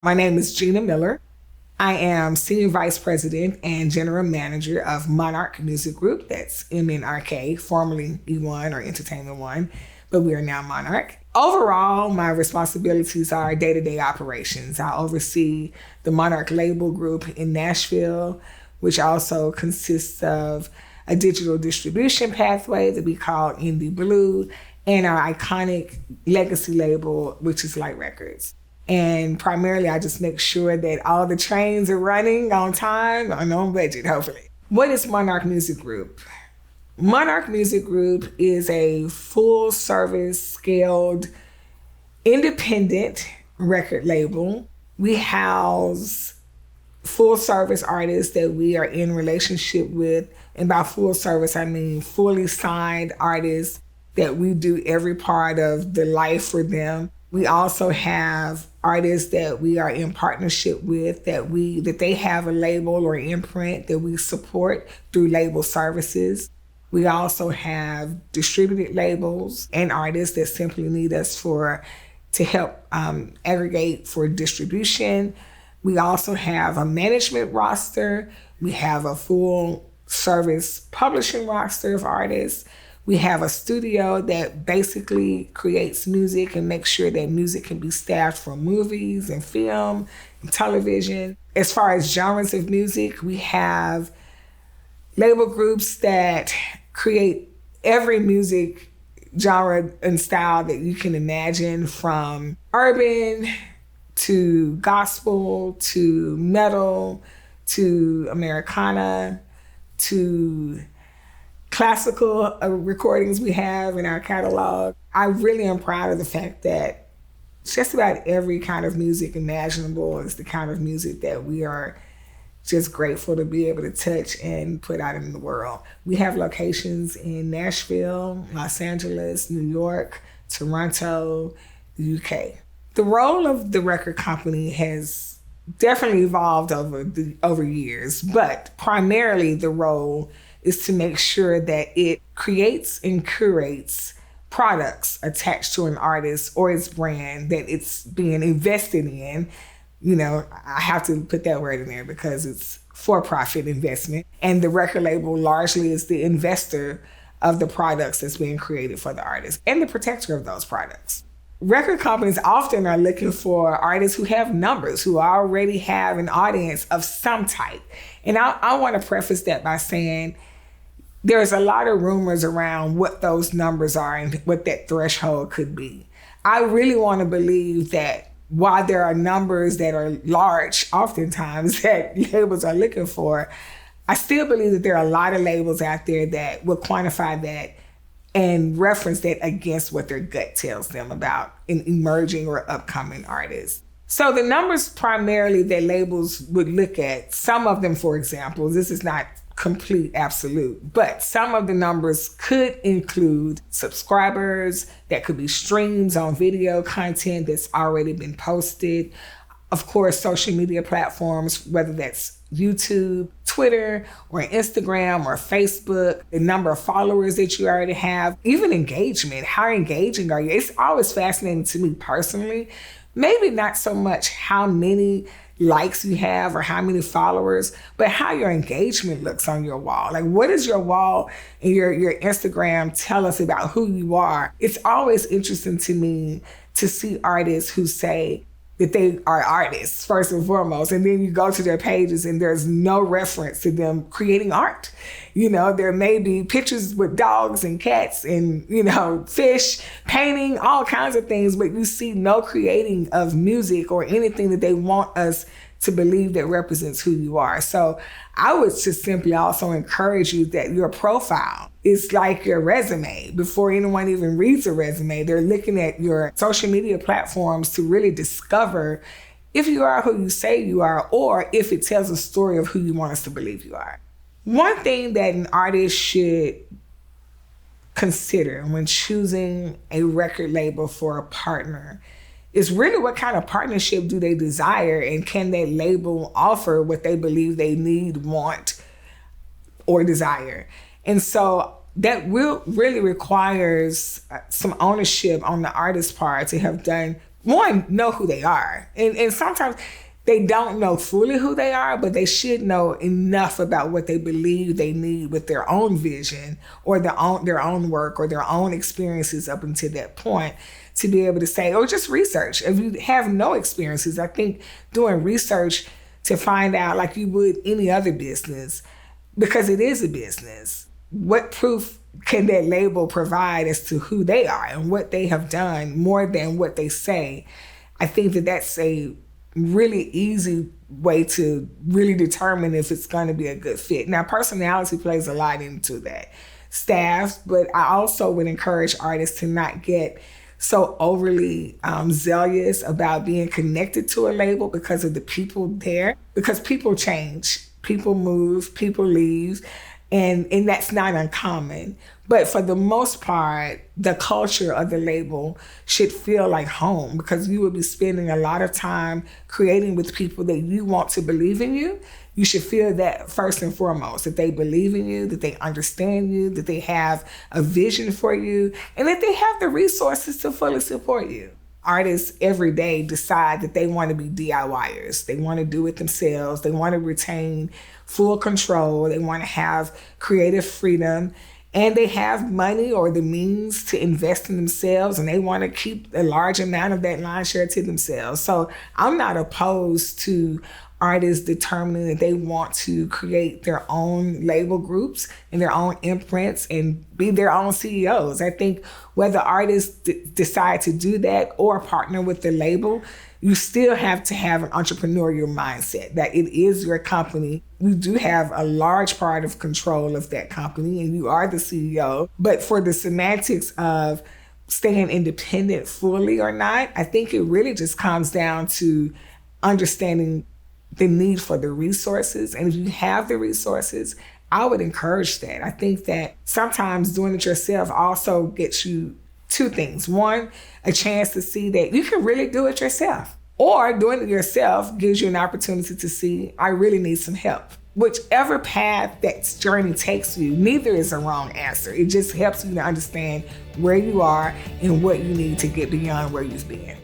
My name is Gina Miller. I am Senior Vice President and General Manager of MNRK Music Group. That's MNRK, formerly E1 or Entertainment One, but we are now MNRK. Overall, my responsibilities are day-to-day operations. I oversee the MNRK label group in Nashville, which also consists of a digital distribution pathway that we call Indie Blue, and our iconic legacy label, which is Rhino Records. And primarily, I just make sure that all the trains are running on time and on budget, hopefully. What is MNRK Music Group? MNRK Music Group is a full-service, scaled, independent record label. We house full-service artists that we are in relationship with. And by full service, I mean fully signed artists that we do every part of the life for them. We also have artists that we are in partnership with that they have a label or imprint that we support through label services. We also have distributed labels and artists that simply need us to help aggregate for distribution. We also have a management roster. We have a full service publishing roster of artists. We have a studio that basically creates music and makes sure that music can be staffed for movies and film and television. As far as genres of music, we have label groups that create every music genre and style that you can imagine, from urban to gospel to metal to Americana to classical recordings we have in our catalog. I really am proud of the fact that just about every kind of music imaginable is the kind of music that we are just grateful to be able to touch and put out in the world. We have locations in Nashville, Los Angeles, New York, Toronto, the UK. The role of the record company has definitely evolved over years, but primarily the role is to make sure that it creates and curates products attached to an artist or its brand that it's being invested in. You know, I have to put that word in there because it's for-profit investment. And the record label largely is the investor of the products that's being created for the artist and the protector of those products. Record companies often are looking for artists who have numbers, who already have an audience of some type. And I want to preface that by saying there's a lot of rumors around what those numbers are and what that threshold could be. I really want to believe that while there are numbers that are large, oftentimes, that labels are looking for, I still believe that there are a lot of labels out there that will quantify that and reference that against what their gut tells them about an emerging or upcoming artist. So the numbers primarily that labels would look at, some of them, for example, this is not complete absolute, but some of the numbers could include subscribers, that could be streams on video content that's already been posted. Of course, social media platforms, whether that's YouTube, Twitter, or Instagram, or Facebook, the number of followers that you already have, even engagement. How engaging are you? It's always fascinating to me personally. Maybe not so much how many likes you have or how many followers, but how your engagement looks on your wall. Like, what does your wall and your Instagram tell us about who you are? It's always interesting to me to see artists who say that they are artists, first and foremost, and then you go to their pages and there's no reference to them creating art. You know, there may be pictures with dogs and cats and, you know, fish, painting, all kinds of things, but you see no creating of music or anything that they want us to believe that represents who you are. So I would just simply also encourage you that your profile is like your resume. Before anyone even reads a resume, they're looking at your social media platforms to really discover if you are who you say you are, or if it tells a story of who you want us to believe you are. One thing that an artist should consider when choosing a record label for a partner is really what kind of partnership do they desire, and can that label offer what they believe they need, want, or desire? And so that really requires some ownership on the artist's part to have done one, know who they are. And sometimes they don't know fully who they are, but they should know enough about what they believe they need with their own vision or their own work or their own experiences up until that point to be able to say, or just research. If you have no experiences, I think doing research to find out, like you would any other business, because it is a business, what proof can that label provide as to who they are and what they have done more than what they say? I think that that's a really easy way to really determine if it's going to be a good fit. Now, personality plays a lot into that. Staff, but I also would encourage artists to not get so overly zealous about being connected to a label because of the people there, because people change, people move, people leave, and that's not uncommon. But for the most part, the culture of the label should feel like home, because you will be spending a lot of time creating with people that you want to believe in you. You should feel that first and foremost, that they believe in you, that they understand you, that they have a vision for you, and that they have the resources to fully support you. Artists every day decide that they want to be DIYers. They want to do it themselves. They want to retain full control. They want to have creative freedom. And they have money or the means to invest in themselves, and they want to keep a large amount of that line share to themselves. So I'm not opposed to artists determining that they want to create their own label groups and their own imprints and be their own CEOs. I think whether artists decide to do that or partner with the label, you still have to have an entrepreneurial mindset, that it is your company. You do have a large part of control of that company and you are the CEO. But for the semantics of staying independent fully or not, I think it really just comes down to understanding the need for the resources. And if you have the resources, I would encourage that. I think that sometimes doing it yourself also gets you two things. One, a chance to see that you can really do it yourself. Or doing it yourself gives you an opportunity to see, I really need some help. Whichever path that journey takes you, neither is a wrong answer. It just helps you to understand where you are and what you need to get beyond where you've been.